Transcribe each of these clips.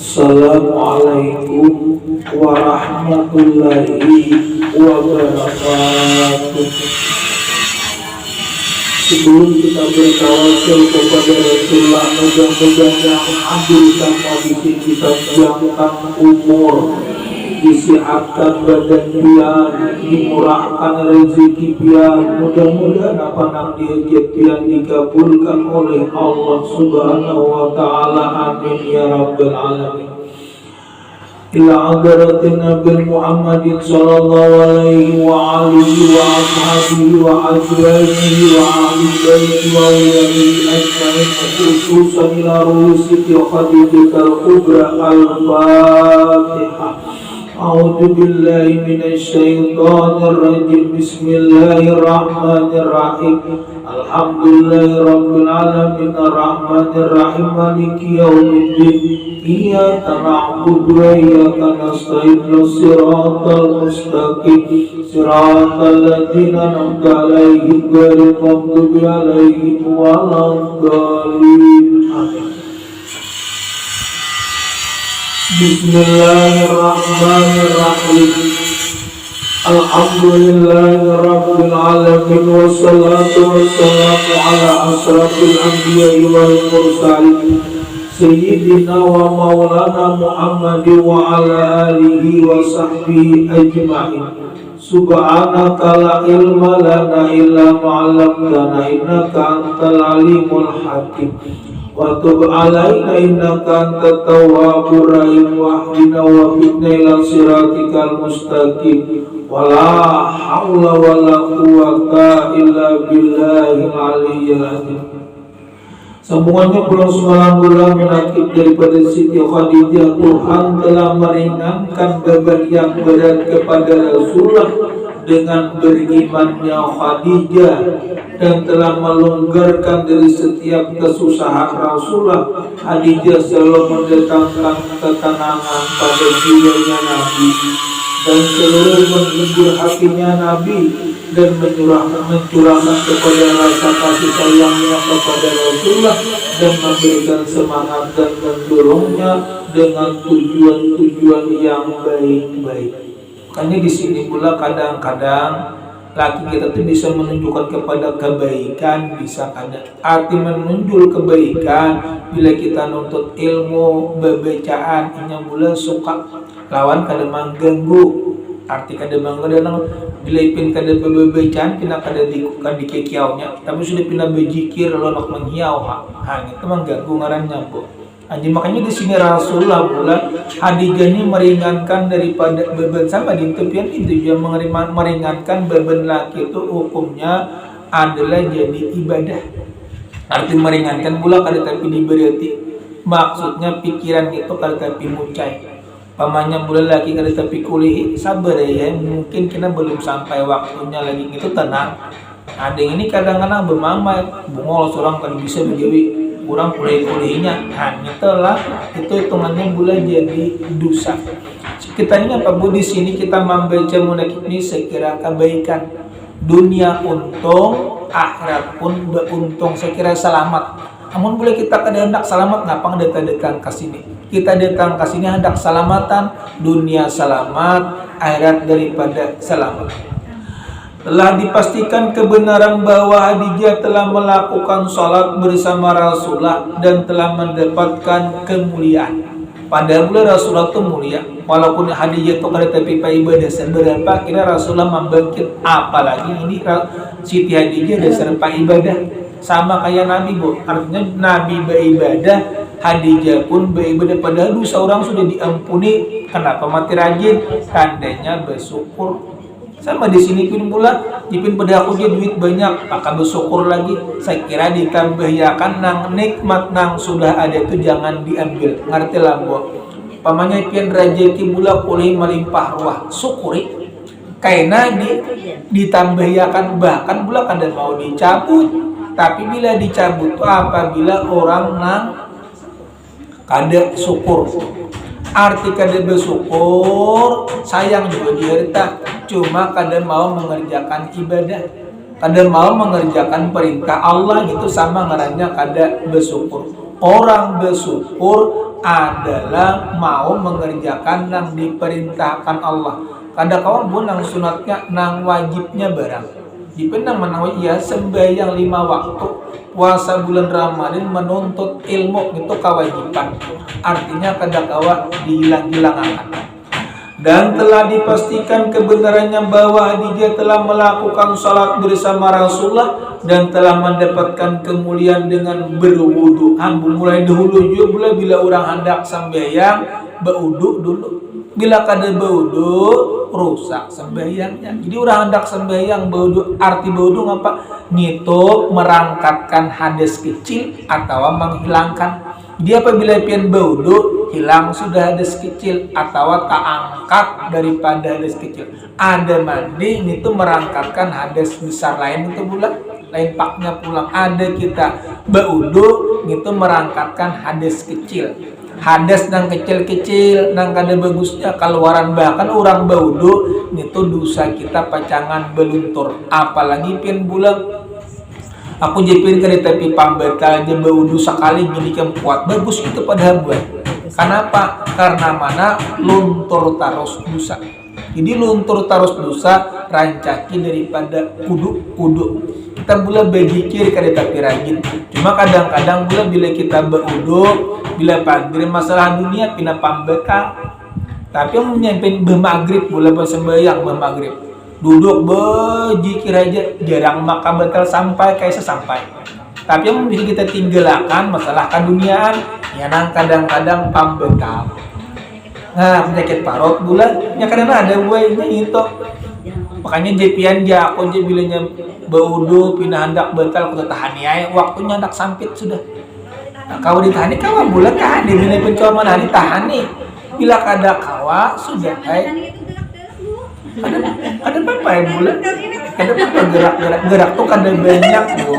Assalamualaikum warahmatullahi wabarakatuh. Sebelum kita bertawasul kepada Rasulullah, mudah-mudahan hadir sama bikin kita panjang umur, disihatkan badan pian, dimurahkan rezeki pian, mudah-mudahan apa nang diajak pian dikabulkan oleh Allah Subhanahu wa Ta'ala. Amin ya Rabbal Alamin. Ila hadratin Nabi Muhammad sallallahu alaihi wa alihi wa ashabihi wa azwajihi wa ahli baiti wa ulamihi ajma'in, khususan ila ru'usiti Khadijatul Kubra. Al-Fatihah. A'udzu billahi minasy syaithanir rajim. Bismillahirrahmanirrahim. Alhamdulillahirabbil alamin arrahmanir rahim maliki yaumiddin. Iyyaka na'budu wa iyyaka nasta'in. Shiratal mustaqim shiratal ladzina an'amta 'alaihim ghairil maghdubi 'alaihim waladdallin. Amin. Bismillahirrahmanirrahim. Alhamdulillahirabbil alamin wassalatu wassalamu ala asrafil anbiya'i wal mursalin sayyidina wa maulana Muhammad wa ala alihi wa sahbihi ajma'in. Subhanaka la ilma lana illa ma 'allamtana innaka antal alimul hakim. Wa tub alaina innaka antat tawwabur rahim wahdina wa fitna ila siratikal mustaqim. Wala haula wala quwwata illa billahil aliyyil azim. Semuanya pulang semalam bulan menakib daripada Siti Khadijah. Tuhan telah meringankan beban yang berat kepada Rasulullah dengan berimannya Khadijah, dan telah melonggarkan dari setiap kesusahan Rasulullah. Khadijah selalu mendatangkan ketenangan pada jiwanya Nabi dan selalu menghibur hatinya Nabi dan mencurahkan kepada rasa kasih sayangnya kepada Rasulullah dan memberikan semangat dan mendorongnya dengan tujuan-tujuan yang baik-baik. Makanya di sini pula kadang-kadang laki kita tuh bisa menunjukkan kepada kebaikan, bisa kadang arti menunjuk kebaikan bila kita nuntut ilmu bebacaan yang bulan suka lawan kadang mengganggu, arti kadang mengganggu bila pin kadang bebacaan pindah kadang di kekiaunya, tapi sudah pindah bejikir lalu nak menghiau itu mengganggu ngarannya bu. Anjing, makanya di sini Rasulullah pula Khadijah ini meringankan daripada beban sama di tepian itu juga meringankan beban laki itu hukumnya adalah jadi ibadah. Arti meringankan pula kada tapi diberati. Maksudnya pikiran itu kada tapi mucai. Pamannya pula laki kada tapi kuliah sabar ya, mungkin kita belum sampai waktunya lagi itu tenang. Ada yang ini kadang-kadang bermamai bungol seorang kada bisa menjadi kurang kuliah-kuliahnya, itulah itu hitungannya boleh jadi dosa. Kita ini apa bu, di sini kita membaca munakib ini sekira kebaikan dunia untung, akhirat pun beruntung, sekira selamat. Namun boleh kita hendak selamat, ngapa datang ke sini? Kita datang ke sini hendak selamatan, dunia selamat, akhirat daripada selamat. Telah dipastikan kebenaran bahwa Khadijah telah melakukan sholat bersama Rasulullah dan telah mendapatkan kemuliaan. Padahal Rasulullah itu mulia, walaupun Khadijah itu kada tapi ibadah seberapa kira Rasulullah membangkit, apalagi ini Siti Khadijah dasar ibadah sama kayak Nabi bu. Artinya Nabi beribadah, Khadijah pun beribadah, padahal dosa orang sudah diampuni. Kenapa mati rajin? Tandanya bersyukur. Sama di sini pun pula dipin pada aku dia duit banyak, maka bersyukur lagi. Saya kira ditambahkan nang nikmat nang sudah ada itu jangan diambil. Ngerti lah bu. Pamannya pian rezeki pula boleh melimpah ruah, syukuri. Karena ditambahkan bahkan pula kada mau dicabut. Tapi bila dicabut itu apabila orang nang kada syukur. Arti kada bersyukur, sayang juga diharta, cuma kada mau mengerjakan ibadah, kada mau mengerjakan perintah Allah, itu sama ngarannya kada bersyukur. Orang bersyukur adalah mau mengerjakan yang diperintahkan Allah. Kada kawan pun nang sunatnya nang wajibnya barang. Jika nang menawai ya sembahyang 5 waktu, puasa bulan Ramadan, menuntut ilmu itu kewajiban. Artinya kada kawa dihilang-hilangan. Dan telah dipastikan kebenarannya bahwa dia telah melakukan salat bersama Rasulullah dan telah mendapatkan kemuliaan dengan berwudu. Mulai dahulu juga bila orang hendak sembahyang berwudu dulu. Bila kada berwudu rusak sembahyangnya. Jadi orang hendak sembahyang berwudu, arti berwudu ngapa? Nito merangkatkan hadas kecil atau menghilangkan. Dia apabila pian berwudu hilang sudah hadas kecil atau tak angkat daripada hadas kecil. Ada mandi itu merangkatkan hadas besar lain itu bulan lain paknya pulang. Ada kita berwudu itu merangkatkan hadas kecil. Hadas nang kecil-kecil nang kada bagusnya keluaran, bahkan orang berwudu itu dosa kita pacangan beluntur. Apalagi pian bulan aku jepin ke tapi pambetal aja berwudu sekali jadi kuat bagus itu pada buat. Kenapa? Karena mana luntur terus dosa. Jadi luntur terus dosa rancaki daripada kudu. Kita boleh berzikir kada tapi rajin. Cuma kadang-kadang boleh bila kita berwudu, bila pagi masalah dunia pindah pambekal. Tapi yang menyampaikan bermagrib boleh bersembahyang bermagrib. Duduk berzikir aja jarang maka bakal sampai kayak sesampai. Tapi yang bisa kita tinggalkan masalah keduniaan ya nang kadang-kadang pambekal. Nah penyakit parot bulan ya kadang ada buahnya itu. Makanya jepian dia aku je bilanya berwudu pindah hendak betal aku tahan ya waktunya hendak sampit sudah. Nah, kau ditahani kawa bulan kahani bila pencoman hari tahani bila kada kawa sudah ada apa ya bulan? Ada apa gerak tuh kada banyak bu.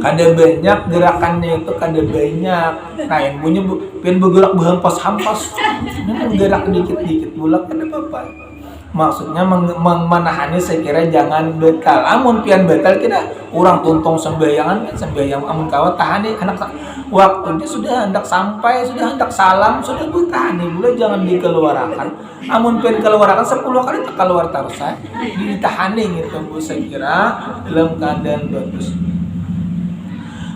Kada banyak gerakannya itu kada banyak. Nah yang punya pengen bergerak berhampas-hampas. Ini gerak dikit-dikit bulan kada apa-apa. Maksudnya menahani saya kira jangan betal. Amun pian betal kita orang tuntung sembayangan kan sembayang amun kawat tahani anak waktunya sudah hendak sampai sudah hendak salam sudah bertahani boleh jangan dikeluarkan. Amun pian keluarkan 10 kali tak keluar terus ditahani gitu bu saya kira dalam keadaan bagus.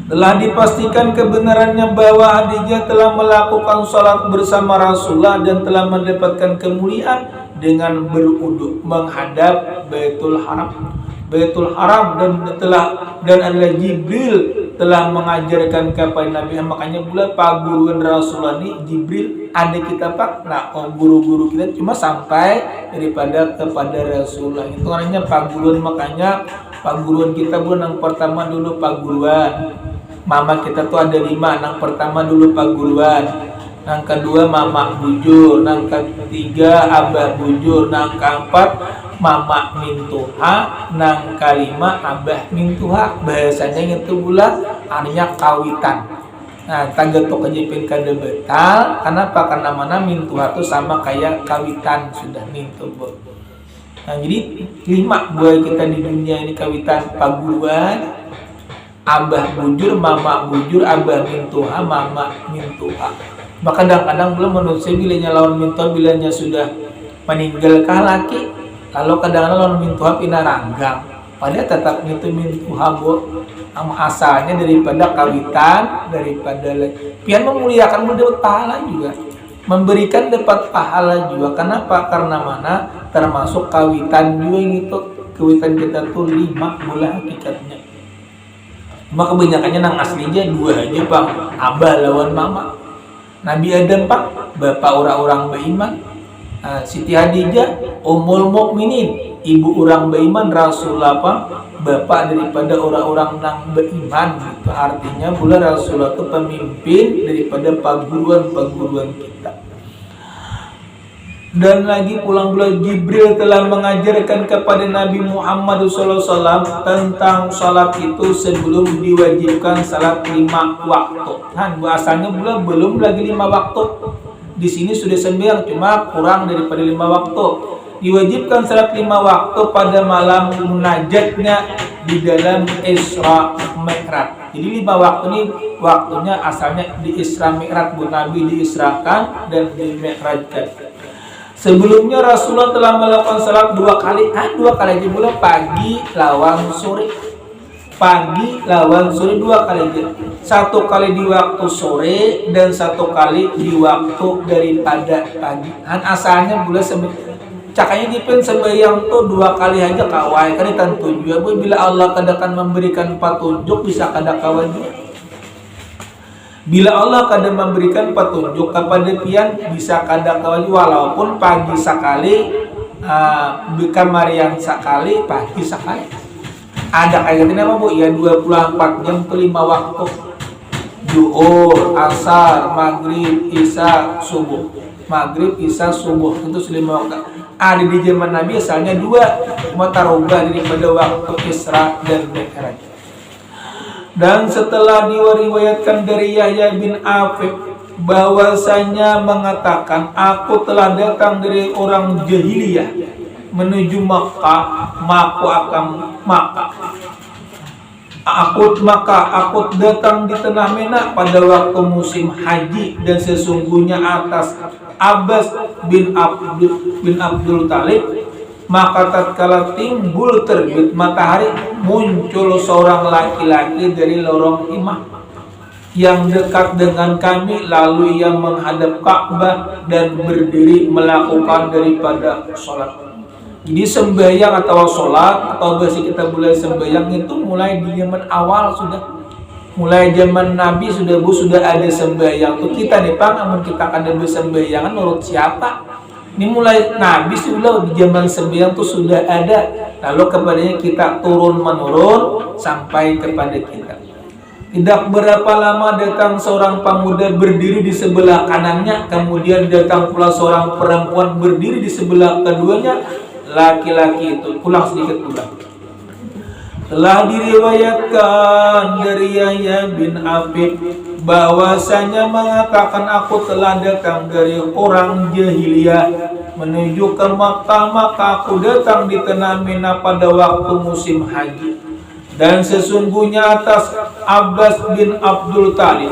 Telah dipastikan kebenarannya bahwa Khadijah telah melakukan salat bersama Rasulullah dan telah mendapatkan kemuliaan dengan berwudu menghadap Baitul Haram. Baitul Haram dan adalah Jibril telah mengajarkan kepada Nabi. Makanya pula paguruan Rasulullah ini Jibril ada kita pak. Nah guru-guru kita cuma sampai daripada kepada Rasulullah itu namanya paguruan. Makanya paguruan kita bulan yang pertama dulu paguruan. Mama kita tuh ada 5. Yang pertama dulu paguruan, yang kedua mama bujur, yang ketiga abah bujur, yang keempat mama mintuha, yang kelima abah mintuha. Bahasanya itu pula artinya kawitan. Nah, tangga tuh kejepin kada betal. Kenapa? Karena mana mintuha tuh sama kayak kawitan sudah mintu. Nah, jadi 5 buah kita di dunia ini kawitan paguruan, abah bujur, mama bujur, abah mintuha, mama mintuha. Maka kadang-kadang belum menurut saya bilanya lawan mintuha bilanya sudah meninggalkah laki. Kalau kadang-kadang lawan mintuha pindah ranggang. Padahal tetap itu mintuha bu. Asalnya daripada kawitan, daripada pian memuliakan mendapat pahala juga. Memberikan dapat pahala juga. Kenapa? Karena mana? Termasuk kawitan juga gitu. Kawitan kita tuh 5 bola hakikatnya. Maka kebanyakannya nang aslinya 2 aja bang, abah lawan mama. Nabi Adam pak, bapak orang-orang beriman. Siti Khadijah, Ummul Mukminin, ibu orang beriman. Rasulullah pak, bapak daripada orang-orang nang beriman. Itu artinya pula Rasulullah itu pemimpin daripada paguruan-paguruan kita. Dan lagi pulang Jibril telah mengajarkan kepada Nabi Muhammad SAW tentang salat itu sebelum diwajibkan salat 5 waktu. Kan bahasanya belum lagi 5 waktu. Di sini sudah sembahyang cuma kurang daripada 5 waktu. Diwajibkan salat 5 waktu pada malam munajatnya di dalam Isra Mi'raj. Jadi 5 waktu ini waktunya asalnya di Isra Mi'raj, Nabi diisrakan dan dimi'rajkan. Sebelumnya Rasulullah telah melakukan salat 2 kali, 2 kali aja pula, pagi lawan sore. Pagi lawan sore 2 kali aja. 1 kali di waktu sore dan 1 kali di waktu daripada pagi. Asalnya boleh cakanya dipin sembahyang tuh 2 kali aja kawai kan tentu juga bila Allah kadang memberikan petunjuk bisa kadang kawan juga. Bila Allah kadang memberikan petunjuk kepada pian bisa kadang kawan walaupun pagi sekali, kamarian sekali, pagi sekali. Ada kayak apa Bu? Ya 24 jam ke 5 waktu. Zuhur, asar, maghrib, isya, subuh. Maghrib, isya, subuh itu 5 waktu. Ada di zaman Nabi asalnya 2, cuma tarubah daripada waktu Isra dan Mi'raj. Dan setelah diriwayatkan dari Yahya bin Afif bahwasanya mengatakan aku telah datang dari orang jahiliyah menuju Makkah, aku datang di tengah Mina pada waktu musim haji dan sesungguhnya atas Abbas bin Abdul Talib, maka tatkala timbul terbit matahari muncul seorang laki-laki dari lorong Himah yang dekat dengan kami, lalu ia menghadap Ka'bah dan berdiri melakukan daripada sholat. Jadi sembahyang atau sholat atau bahasa kita boleh sembahyang itu mulai di zaman awal sudah. Mulai zaman Nabi sudah ada sembahyang tuh kita nih Pak, namun kita kada bersembahyangan menurut siapa? Ini mulai Nabi sudah di zaman sembahyang tuh sudah ada, lalu kepadanya kita turun menurun sampai kepada kita. Tidak berapa lama datang seorang pemuda berdiri di sebelah kanannya, kemudian datang pula seorang perempuan berdiri di sebelah keduanya. Laki-laki itu pulang sedikit pulang. Telah diriwayatkan dari Yahya bin Afif bahwasanya mengatakan aku telah datang dari orang jahiliyah menuju ke Makkah, maka aku datang di tanah Mina pada waktu musim haji. Dan sesungguhnya atas Abbas bin Abdul Talib,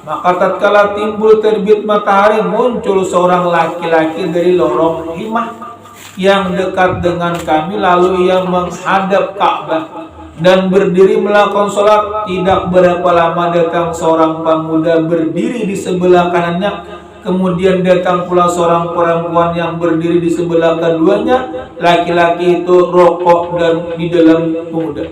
maka tatkala timbul terbit matahari muncul seorang laki-laki dari lorong Himah yang dekat dengan kami, lalu ia menghadap Ka'bah dan berdiri melakukan sholat. Tidak berapa lama datang seorang pemuda berdiri di sebelah kanannya, kemudian datang pula seorang perempuan yang berdiri di sebelah keduanya. Laki-laki itu rokok dan di dalam pemuda.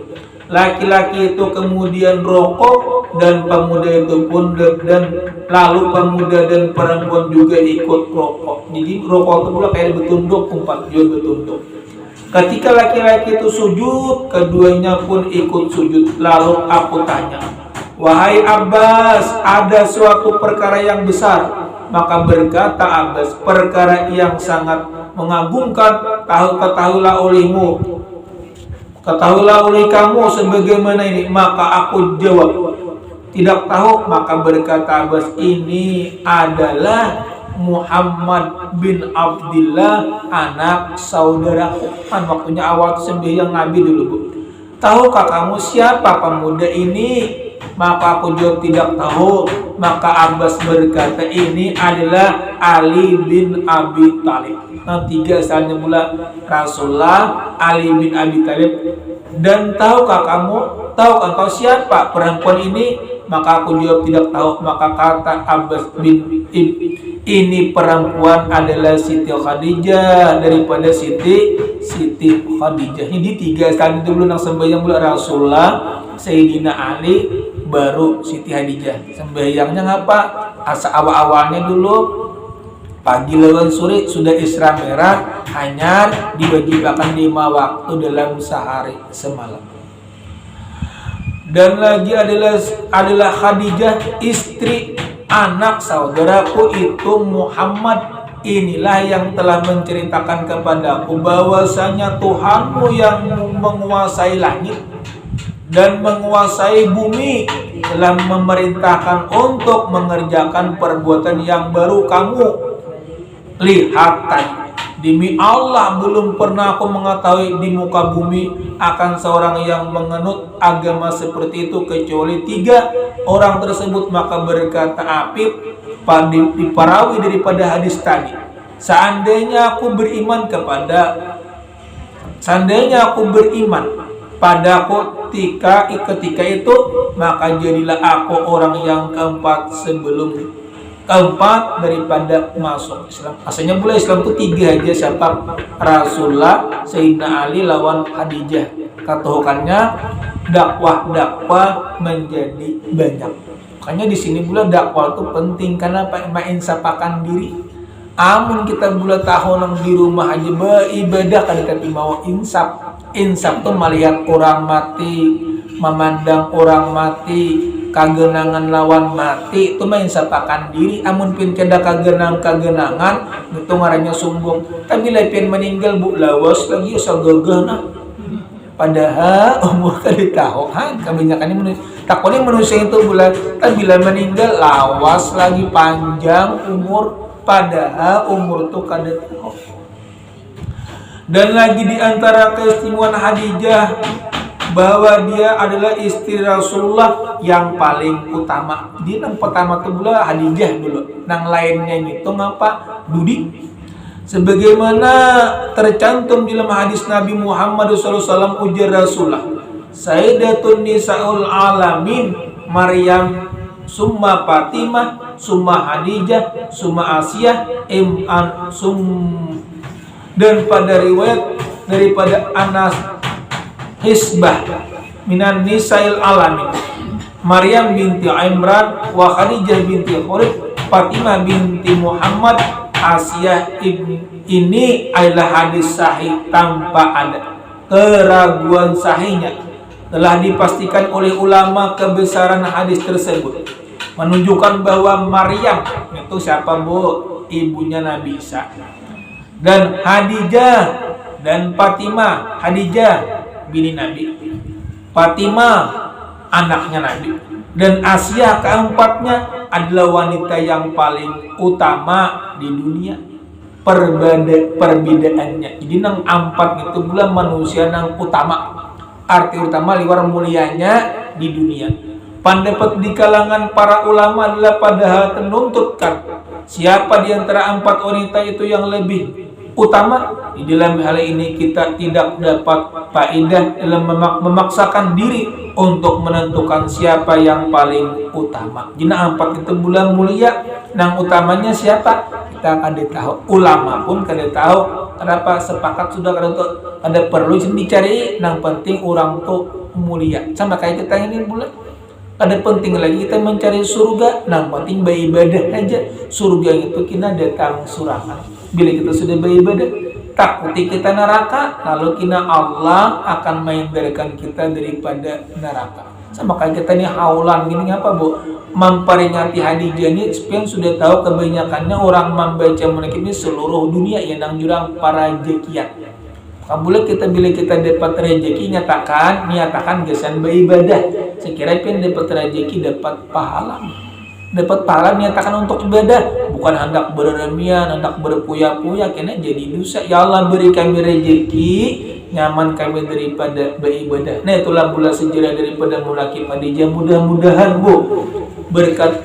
Laki-laki itu kemudian rokok dan pemuda itu pun, dan lalu pemuda dan perempuan juga ikut rokok. Jadi rokok itu pula kayak betunduk, umpat juga betunduk. Ketika laki-laki itu sujud, keduanya pun ikut sujud. Lalu aku tanya, wahai Abbas, ada suatu perkara yang besar? Maka berkata Abbas, perkara yang sangat mengagumkan, ketahuilah oleh kamu sebagaimana ini. Maka aku jawab, tidak tahu. Maka berkata Abbas, ini adalah Muhammad bin Abdullah, anak saudaraku. Kan waktunya awal sembahyang Nabi dulu Bu. Tahukah kamu siapa pemuda ini? Maka aku jawab tidak tahu. Maka Abbas berkata, ini adalah Ali bin Abi Talib. Nah, 3 asalnya mula Rasulullah, Ali bin Abi Talib. Dan tahukah engkau siapa perempuan ini? Maka aku jawab tidak tahu. Maka kata Abbas bin ini perempuan adalah Siti Khadijah, daripada Siti Khadijah. Ini 3 asalnya dulu nang sembahyang mula Rasulullah, Sayyidina Ali, baru Siti Khadijah. Sembahyangnya ngapa? Awal-awalnya dulu pagi lawan sore sudah Isra Mi'raj, hanya diwajibkan 5 waktu dalam sehari semalam. Dan lagi adalah Khadijah, istri anak saudaraku itu Muhammad. Inilah yang telah menceritakan kepadaku bahwasanya Tuhanmu yang menguasai langit dan menguasai bumi telah memerintahkan untuk mengerjakan perbuatan yang baru kamu lihat tadi. Demi Allah, belum pernah aku mengetahui di muka bumi akan seorang yang menganut agama seperti itu kecuali 3 orang tersebut. Maka berkata Apip diparawi daripada hadis tadi, seandainya aku beriman padaku ketika itu, maka jadilah aku orang yang keempat daripada masuk Islam. Asalnya mulai Islam itu 3 aja, siapa? Rasulullah, Sayyidina Ali lawan Khadijah. Katakannya dakwah menjadi banyak. Makanya di sini pula dakwah itu penting karena menginsapakan diri. Amun kita pula tahu nang di rumah aja beribadah kan tapi mau insaf tuh melihat orang mati, memandang orang mati, kagenangan lawan mati itu menginsapakan diri. Amun pin kada kagenangan itu ngarannya sombong. Tapi lepin meninggal bu lawas lagi sagagah nah. Padahal umur kali tahu kebanyakannya takutnya manusia itu bulan bila meninggal lawas lagi panjang umur, padahal umur tuh kada tahu. Dan lagi di antara keistimewaan Khadijah bahwa dia adalah istri Rasulullah yang paling utama. Dia yang pertama tuh pula Khadijah dulu. Nang lainnya itu ngapa? Dudi. Sebagaimana tercantum dalam hadis Nabi Muhammad SAW, ujar Rasulullah, Sayyidatun Nisa'ul Alamin, Maryam, summa Fatimah, summa Khadijah, summa Asiyah, dan pada riwayat daripada Anas Hisbah minan Nisa'il Alamin, Maryam binti Imran wa Khadijah binti Khuwailid, Fatimah binti Muhammad, Asiyah ini adalah hadis sahih tanpa ada keraguan sahihnya. Telah dipastikan oleh ulama kebesaran hadis tersebut, menunjukkan bahwa Maryam itu siapa bu? Ibunya Nabi Isa. Dan Khadijah dan Fatimah, Khadijah bini Nabi, Fatimah anaknya Nabi, dan Asiyah keempatnya adalah wanita yang paling utama di dunia. Perbedaannya jadi nang 4 itu bulan manusia nang utama, arti utama liwar mulianya di dunia. Pendapat di kalangan para ulama adalah padahal menuntutkan siapa di antara 4 wanita itu yang lebih utama. Di dalam hal ini kita tidak dapat faedah dalam memaksakan diri untuk menentukan siapa yang paling utama. Jina 4 itu bulan mulia, nang utamanya siapa? Kita kada tahu. Ulama pun kada tahu. Kenapa sepakat sudah kada perlu dicari. Nang penting orang tuh mulia. Sama kayak kita ini bulan. Ada penting lagi kita mencari surga. Nang penting beribadah aja. Surga itu kita datang surangan. Bila kita sudah beribadah, takuti kita neraka, lalu kina Allah akan menghindarkan kita daripada neraka. Sama kayak kita nih haulan gini apa bu? Memperingati Khadijah ini, sepian sudah tahu kebanyakannya orang membaca menakib ini seluruh dunia yang nang jurang para rezekian. Kabula kita bila kita dapat rezeki nyatakan gesan beribadah. Sekira pun dapat rezeki dapat pahala. Dapat pahala nyatakan untuk ibadah, bukan hendak berremian, hendak berpuya-puya, kena jadi dosa. Ya Allah beri kami rezeki, nyaman kami daripada beribadah. Nah itulah pula sejarah daripada Munakib Khadijah. Mudah-mudahan bu berkat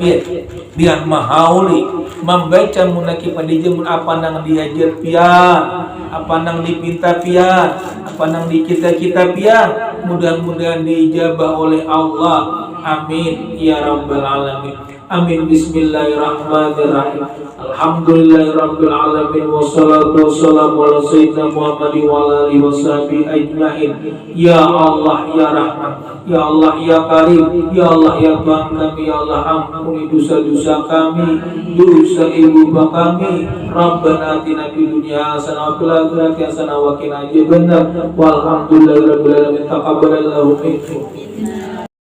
dengan mahauli membaca Munakib Khadijah, apa nang diajar pian, apa nang dipinta pian, apa nang dikita-kita pian, mudah-mudahan diijabah oleh Allah. Amin ya rabbal alamin. Amin. Bismillahirrahmanirrahim. Alhamdulillahirabbil alamin wassalatu wassalamu ala sayyidina Muhammadin wa ala alihi washabihi ajmain. Ya Allah ya Rahman, ya Allah ya Karim, ya Allah ya Tuhan kami, ya Allah ampuni dosa-dosa kami, dosa ibu bapa kami. Rabbana atina fid dunya hasanah wa fil akhirati hasanah wa qina adzabannar. Walhamdulillahirabbil alamin. Taqabbalallahu minkum.